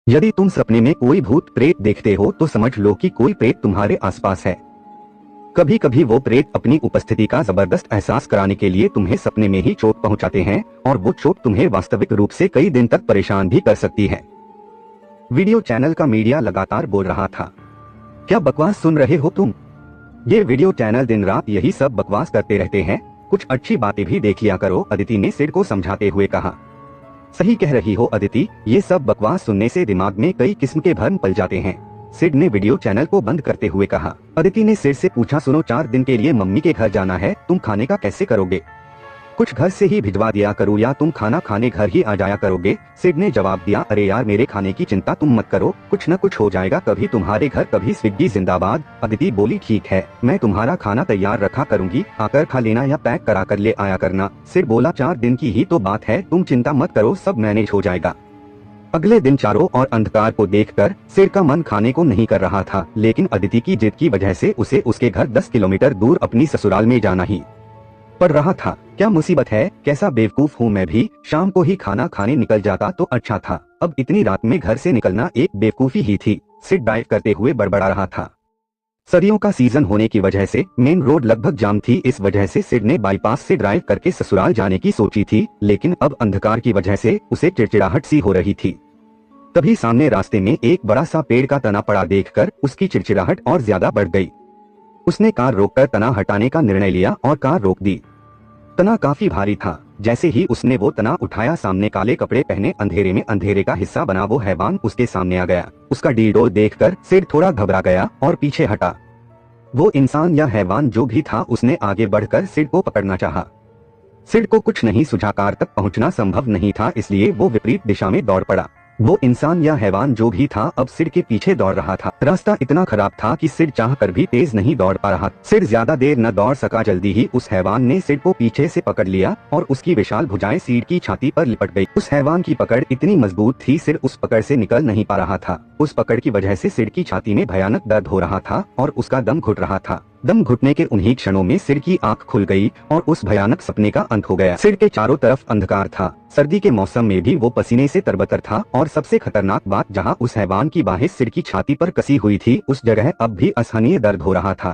यदि तुम सपने में कोई भूत प्रेत देखते हो तो समझ लो कि कोई प्रेत तुम्हारे आसपास है। कभी कभी वो प्रेत अपनी उपस्थिति का जबरदस्त एहसास कराने के लिए तुम्हें सपने में ही चोट पहुंचाते हैं और वो चोट तुम्हें वास्तविक रूप से कई दिन तक परेशान भी कर सकती है। वीडियो चैनल का मीडिया लगातार बोल रहा था, क्या बकवास सुन रहे हो तुम? ये वीडियो चैनल दिन रात यही सब बकवास करते रहते हैं, कुछ अच्छी बातें भी देख लिया करो, अदिति ने सिड को समझाते हुए कहा। सही कह रही हो अदिति, ये सब बकवास सुनने से दिमाग में कई किस्म के भ्रम पल जाते हैं, सिड ने वीडियो चैनल को बंद करते हुए कहा। अदिति ने सिड से पूछा, सुनो 4 दिन के लिए मम्मी के घर जाना है, तुम खाने का कैसे करोगे? कुछ घर से ही भिजवा दिया करो या तुम खाना खाने घर ही आ जाया करोगे? सिड ने जवाब दिया, अरे यार मेरे खाने की चिंता तुम मत करो, कुछ न कुछ हो जाएगा, कभी तुम्हारे घर कभी स्विग्गी जिंदाबाद। अदिति बोली, ठीक है, मैं तुम्हारा खाना तैयार रखा करूंगी, आकर खा लेना या पैक करा कर ले आया करना। सिड बोला, 4 दिन की ही तो बात है, तुम चिंता मत करो, सब मैनेज हो जाएगा। अगले दिन चारों और अंधकार को देखकर सिड का मन खाने को नहीं कर रहा था, लेकिन अदिति की जिद की वजह से उसे उसके घर 10 किलोमीटर दूर अपनी ससुराल में जाना ही पड़ रहा था। क्या मुसीबत है, कैसा बेवकूफ हूँ मैं भी, शाम को ही खाना खाने निकल जाता तो अच्छा था, अब इतनी रात में घर से निकलना एक बेवकूफी ही थी, सिड ड्राइव करते हुए बड़बड़ा रहा था। सर्दियों का सीजन होने की वजह से मेन रोड लगभग जाम थी, इस वजह से सिड ने बाईपास से ड्राइव करके ससुराल जाने की सोची थी, लेकिन अब अंधकार की वजह से उसे चिड़चिड़ाहट सी हो रही थी। तभी सामने रास्ते में एक बड़ा सा पेड़ का तना पड़ा देखकर उसकी चिड़चिड़ाहट और ज्यादा बढ़ गई। उसने कार रोककर तना हटाने का निर्णय लिया और कार रोक दी। तना काफी भारी था, जैसे ही उसने वो तना उठाया, सामने काले कपड़े पहने अंधेरे में अंधेरे का हिस्सा बना वो हैवान उसके सामने आ गया। उसका डीडोल देखकर सिड थोड़ा घबरा गया और पीछे हटा। वो इंसान या हैवान जो भी था, उसने आगे बढ़कर सिड को पकड़ना चाहा। सिड को कुछ नहीं सूझा, कार तक पहुंचना संभव नहीं था, इसलिए वो विपरीत दिशा में दौड़ पड़ा। वो इंसान या हैवान जो भी था अब सिड के पीछे दौड़ रहा था। रास्ता इतना खराब था कि सिड चाहकर भी तेज नहीं दौड़ पा रहा। सिड ज्यादा देर न दौड़ सका, जल्दी ही उस हैवान ने सिड को पीछे से पकड़ लिया और उसकी विशाल भुजाएं सिड की छाती पर लिपट गई। उस हैवान की पकड़ इतनी मजबूत थी, सिड उस पकड़ से निकल नहीं पा रहा था। उस पकड़ की वजह से सिड की छाती में भयानक दर्द हो रहा था और उसका दम घुट रहा था। दम घुटने के उन्हीं क्षणों में सिड की आंख खुल गई और उस भयानक सपने का अंत हो गया। सिड के चारों तरफ अंधकार था, सर्दी के मौसम में भी वो पसीने से तरबतर था और सबसे खतरनाक बात, जहां उस हैवान की बाहें सिड की छाती पर कसी हुई थी, उस जगह अब भी असहनीय दर्द हो रहा था।